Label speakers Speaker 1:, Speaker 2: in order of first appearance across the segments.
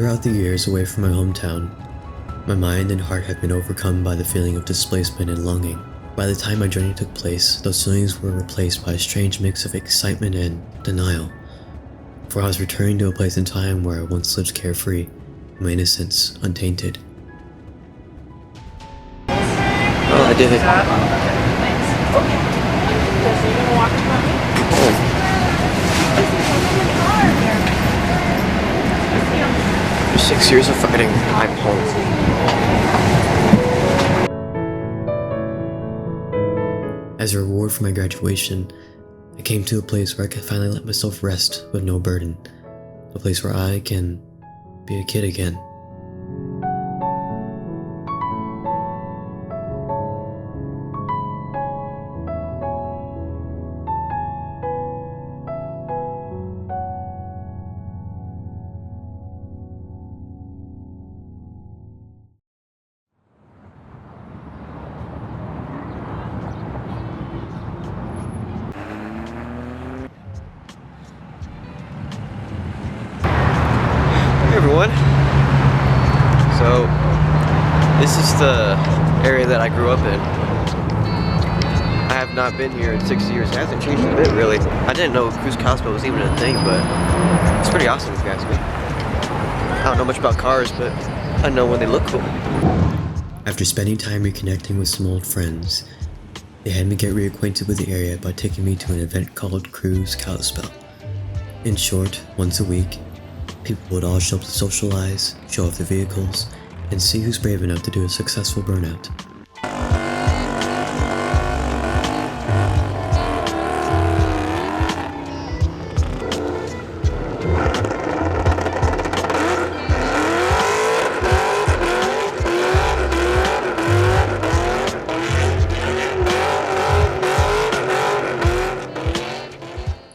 Speaker 1: Throughout the years away from my hometown, my mind and heart have been overcome by the feeling of displacement and longing. By the time my journey took place, those feelings were replaced by a strange mix of excitement and denial. For I was returning to a place and time where I once lived carefree, my innocence untainted.
Speaker 2: Oh, I did it. After 6 years of fighting, I'm home.
Speaker 1: As a reward for my graduation, I came to a place where I could finally let myself rest with no burden. A place where I can be a kid again.
Speaker 2: Hey everyone. So, this is the area that I grew up in. I have not been here in 6 years. It hasn't changed a bit, really. I didn't know Cruise Cosmo was even a thing, but it's pretty awesome if you ask me. I don't know much about cars, but I know when they look cool.
Speaker 1: After spending time reconnecting with some old friends, they had me get reacquainted with the area by taking me to an event called Cruise Cosmo. In short, once a week, people would all show up to socialize, show off their vehicles, and see who's brave enough to do a successful burnout.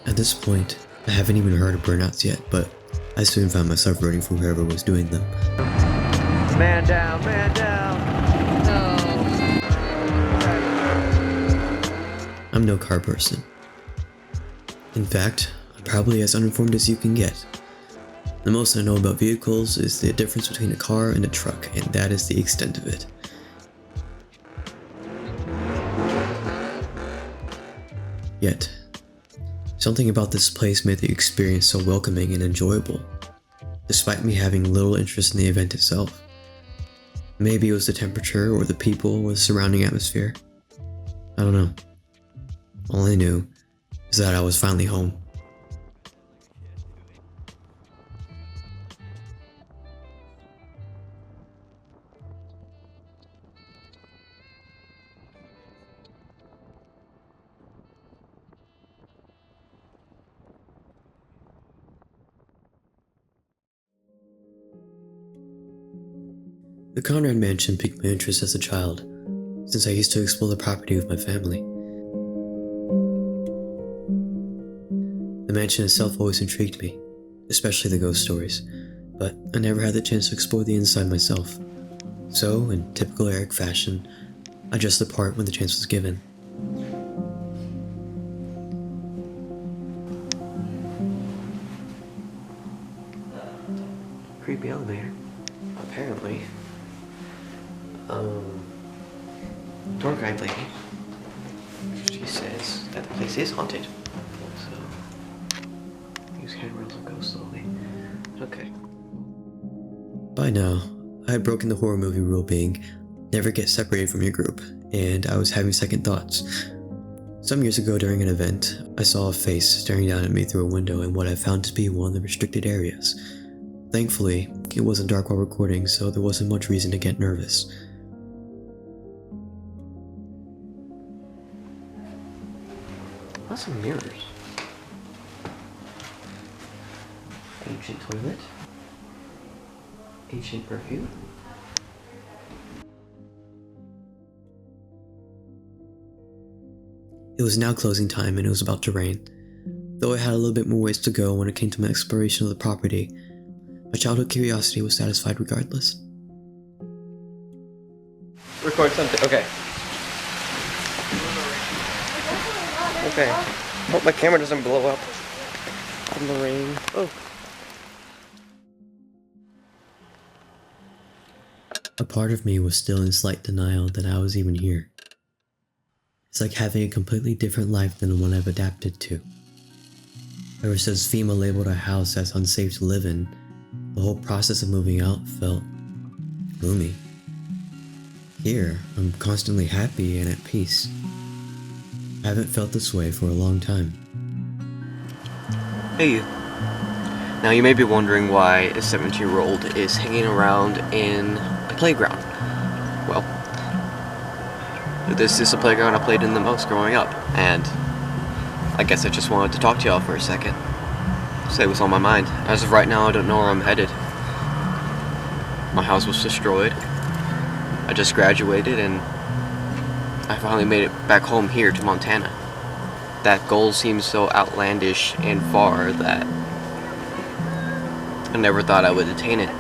Speaker 1: At this point, I haven't even heard of burnouts yet, but I soon found myself rooting for whoever was doing them.
Speaker 2: Man down, man down. No.
Speaker 1: I'm no car person. In fact, I'm probably as uninformed as you can get. The most I know about vehicles is the difference between a car and a truck, and that is the extent of it. Yet, something about this place made the experience so welcoming and enjoyable, despite me having little interest in the event itself. Maybe it was the temperature or the people or the surrounding atmosphere. I don't know. All I knew is that I was finally home. The Conrad Mansion piqued my interest as a child, since I used to explore the property with my family. The mansion itself always intrigued me, especially the ghost stories, but I never had the chance to explore the inside myself. So, in typical Erik fashion, I dressed the part when the chance was given.
Speaker 2: Creepy elevator. Apparently. Tour guide lady. She says that the place is haunted. So, use cameras and go slowly. Okay.
Speaker 1: By now, I had broken the horror movie rule being never get separated from your group, and I was having second thoughts. Some years ago during an event, I saw a face staring down at me through a window in what I found to be one of the restricted areas. Thankfully, it wasn't dark while recording, so there wasn't much reason to get nervous.
Speaker 2: Lots of mirrors. Ancient toilet. Ancient perfume.
Speaker 1: It was now closing time and it was about to rain. Though I had a little bit more ways to go when it came to my exploration of the property, my childhood curiosity was satisfied regardless.
Speaker 2: Record something. Okay. Okay. Hope my camera doesn't blow up from the rain. Oh.
Speaker 1: A part of me was still in slight denial that I was even here. It's like having a completely different life than the one I've adapted to. Ever since FEMA labeled our house as unsafe to live in, the whole process of moving out felt gloomy. Here, I'm constantly happy and at peace. I haven't felt this way for a long time.
Speaker 2: Hey you. Now you may be wondering why a 17-year-old is hanging around in a playground. Well, this is the playground I played in the most growing up, and I guess I just wanted to talk to y'all for a second. Say what's on my mind. As of right now, I don't know where I'm headed. My house was destroyed. I just graduated and I finally made it back home here to Montana. That goal seems so outlandish and far that I never thought I would attain it.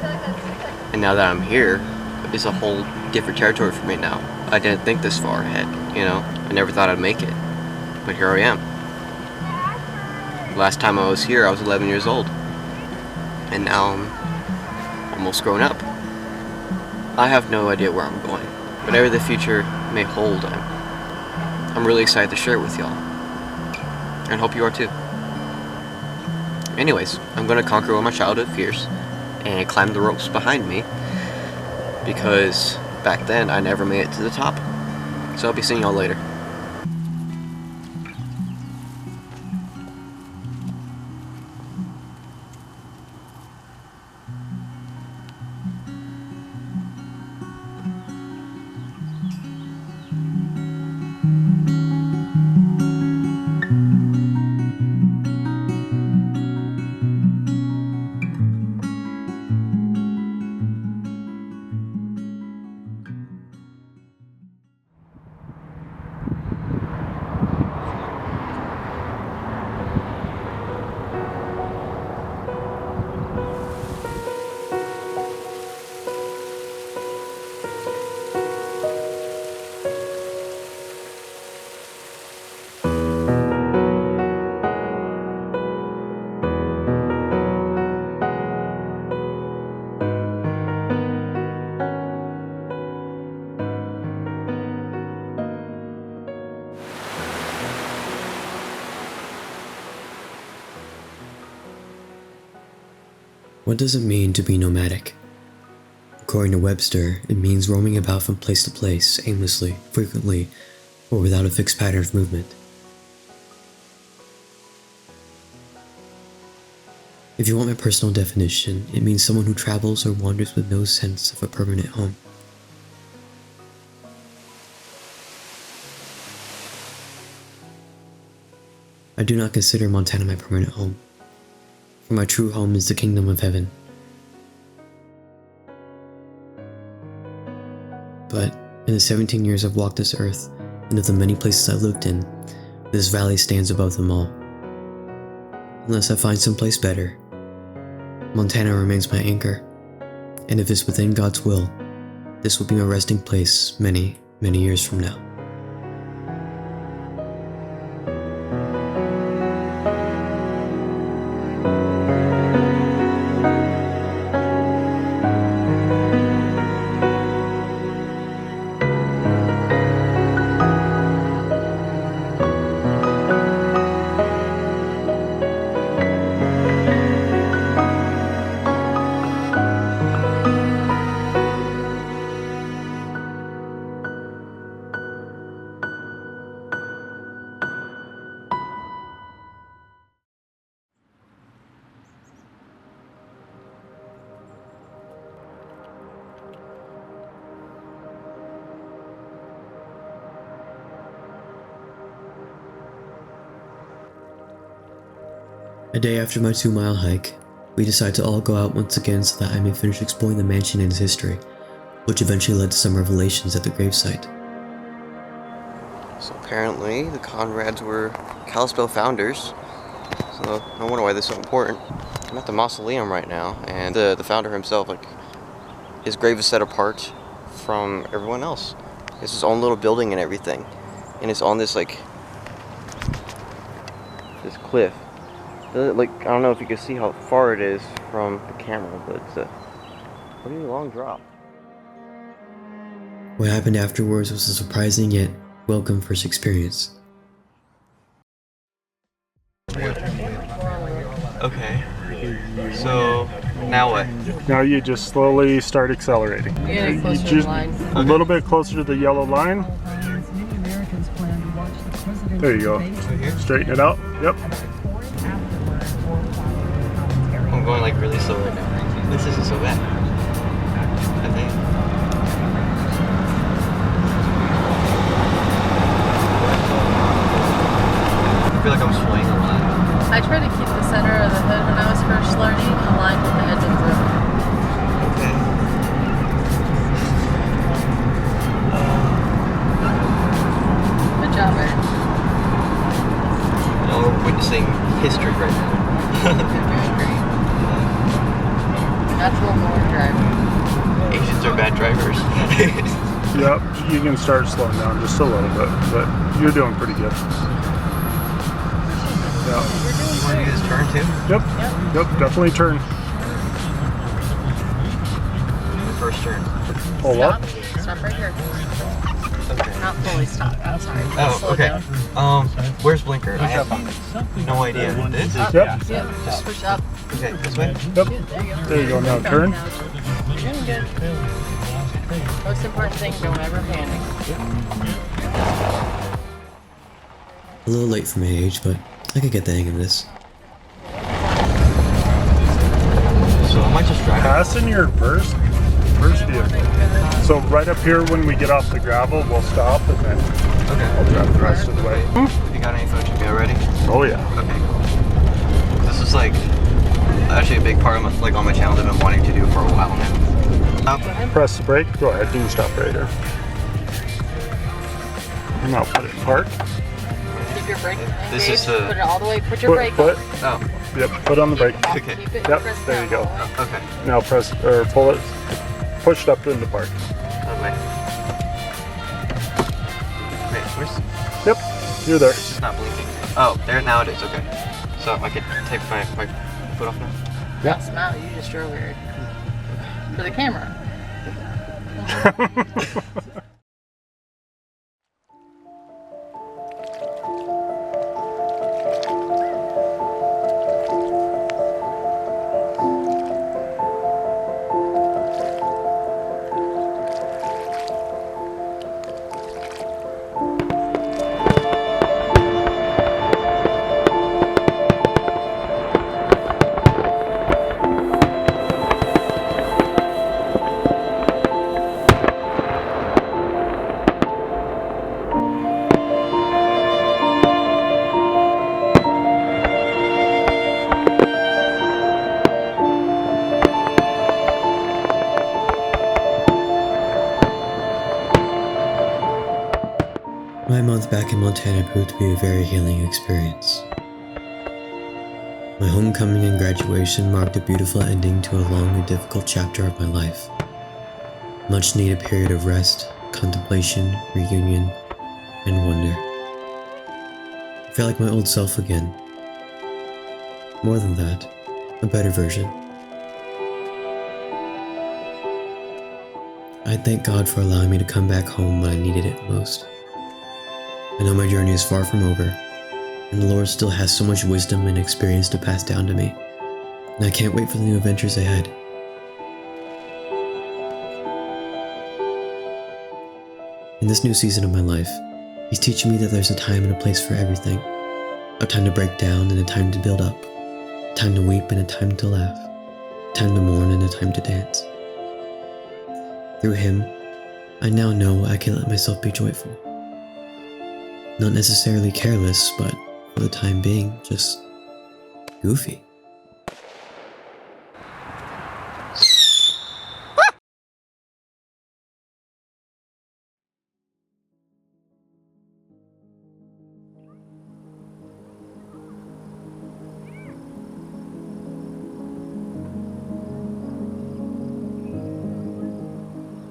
Speaker 2: And now that I'm here, it's a whole different territory for me now. I didn't think this far ahead, you know? I never thought I'd make it. But here I am. Last time I was here, I was 11 years old. And now I'm almost grown up. I have no idea where I'm going. Whatever the future may hold, I'm really excited to share it with y'all. And hope you are too. Anyways, I'm gonna conquer all my childhood fears and climb the ropes behind me, because back then I never made it to the top. So I'll be seeing y'all later.
Speaker 1: What does it mean to be nomadic? According to Webster, it means roaming about from place to place aimlessly, frequently, or without a fixed pattern of movement. If you want my personal definition, it means someone who travels or wanders with no sense of a permanent home. I do not consider Montana my permanent home, for my true home is the kingdom of heaven. But in the 17 years I've walked this earth, and of the many places I've lived in, this valley stands above them all. Unless I find someplace better, Montana remains my anchor, and if it's within God's will, this will be my resting place many, many years from now. A day after my 2-mile hike, we decide to all go out once again so that I may finish exploring the mansion and its history, which eventually led to some revelations at the gravesite.
Speaker 2: So apparently the Conrads were Kalispell founders, so no wonder why this is so important. I'm at the mausoleum right now, and the founder himself, like, his grave is set apart from everyone else. It's his own little building and everything, and it's on this, like, this cliff. Like, I don't know if you can see how far it is from the camera, but it's a pretty long drop.
Speaker 1: What happened afterwards was a surprising yet welcome first experience.
Speaker 2: Okay. So, now what?
Speaker 3: Now you just slowly start accelerating.
Speaker 4: Getting closer to the line.
Speaker 3: A little bit closer to the yellow line. There you go. Straighten it out. Yep.
Speaker 2: I'm going like really slow right now. This isn't so bad. I think. I feel like I'm swaying a lot.
Speaker 4: I try to keep the center of the hood when I was first learning aligned with the edge of the room.
Speaker 2: Okay.
Speaker 4: Good job, Erik.
Speaker 2: You know, we're witnessing history right now.
Speaker 4: You're doing great. Natural born driver.
Speaker 2: Asians are bad drivers.
Speaker 3: Yep. You can start slowing down just a little bit, but you're doing pretty good. Yeah.
Speaker 2: You want to do this turn too?
Speaker 3: Yep. Yep. Definitely turn.
Speaker 2: The first turn.
Speaker 3: Pull
Speaker 4: Stop.
Speaker 3: up.
Speaker 4: Stop right here.
Speaker 2: Okay.
Speaker 4: Not fully stop. I'm sorry.
Speaker 2: Oh,
Speaker 4: Slow
Speaker 2: okay.
Speaker 4: down.
Speaker 2: Where's blinker? I have no idea. This?
Speaker 4: Up.
Speaker 3: Yep.
Speaker 4: Yep. Just push up.
Speaker 2: Okay, this way?
Speaker 3: Yep.
Speaker 4: There you go.
Speaker 3: There you go. Now turn.
Speaker 4: You're doing good. Most important thing, don't ever panic.
Speaker 1: A little late for my age, but I could get the hang of this.
Speaker 2: So am I just driving?
Speaker 3: Pass in your first vehicle. So right up here when we get off the gravel, we'll stop and then
Speaker 2: Okay.
Speaker 3: I'll drive the rest of the way.
Speaker 2: You got any photos of me already?
Speaker 3: Oh yeah.
Speaker 2: Okay, cool. This is like actually a big part of my, like on my channel that I've been wanting to do for a while now.
Speaker 3: Press the brake. Go ahead. You can stop right there. And I'll put it in park.
Speaker 4: Keep your brake engaged.
Speaker 2: This is the-
Speaker 4: Put it all the way. Put your brake
Speaker 3: Foot.
Speaker 2: Oh,
Speaker 3: Yep. Put on the brake.
Speaker 2: okay.
Speaker 4: Keep it
Speaker 3: Yep,
Speaker 4: pressed
Speaker 3: there
Speaker 4: down
Speaker 3: you go.
Speaker 4: all the way.
Speaker 2: Okay.
Speaker 3: Now press or pull it. Push it up into park.
Speaker 2: That way. Wait, where's
Speaker 3: Yep. You're there.
Speaker 2: it's just not blinking. Oh, there now it is, okay. So I could take my foot off now?
Speaker 3: Yeah.
Speaker 4: Smile. You just drove, Erik. For the camera.
Speaker 1: My month back in Montana proved to be a very healing experience. My homecoming and graduation marked a beautiful ending to a long and difficult chapter of my life. Much needed period of rest, contemplation, reunion, and wonder. I felt like my old self again. More than that, a better version. I thank God for allowing me to come back home when I needed it most. I know my journey is far from over, and the Lord still has so much wisdom and experience to pass down to me, and I can't wait for the new adventures ahead. In this new season of my life, He's teaching me that there's a time and a place for everything. A time to break down and a time to build up. A time to weep and a time to laugh. A time to mourn and a time to dance. Through Him, I now know I can let myself be joyful. Not necessarily careless, but for the time being, just goofy.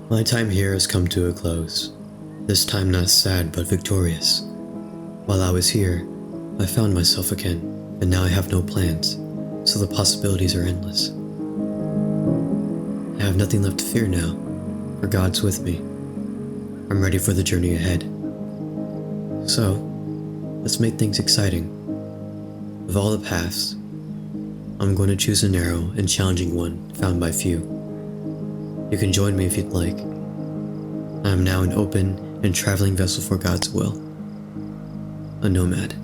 Speaker 1: My time here has come to a close. This time not sad, but victorious. While I was here, I found myself again, and now I have no plans, so the possibilities are endless. I have nothing left to fear now, for God's with me. I'm ready for the journey ahead. So, let's make things exciting. Of all the paths, I'm going to choose a narrow and challenging one found by few. You can join me if you'd like. I am now an open and traveling vessel for God's will. A nomad.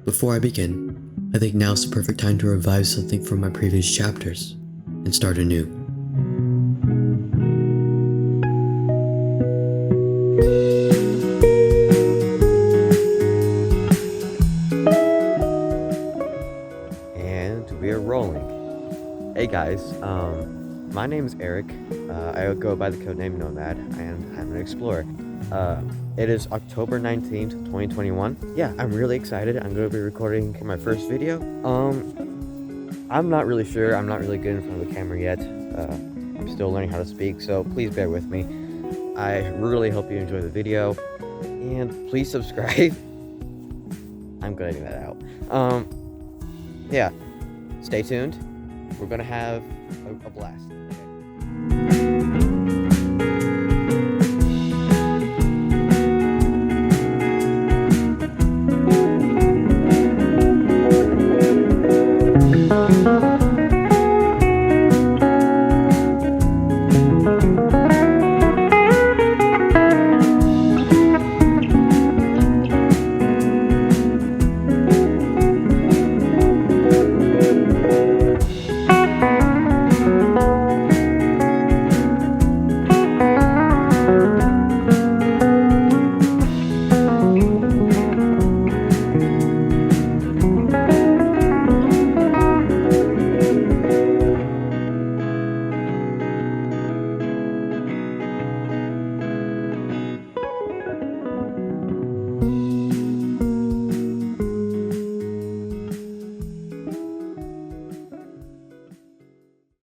Speaker 1: Before I begin, I think now's the perfect time to revive something from my previous chapters and start anew.
Speaker 2: And we are rolling. Hey guys, my name is Erik. I go by the codename Nomad, and I'm an explorer. It is October 19th, 2021. Yeah, I'm really excited. I'm going to be recording my first video. I'm not really sure. I'm not really good in front of the camera yet. I'm still learning how to speak, so please bear with me. I really hope you enjoy the video, and please subscribe. I'm gonna edit that out. Yeah, stay tuned. We're gonna have a blast. Okay.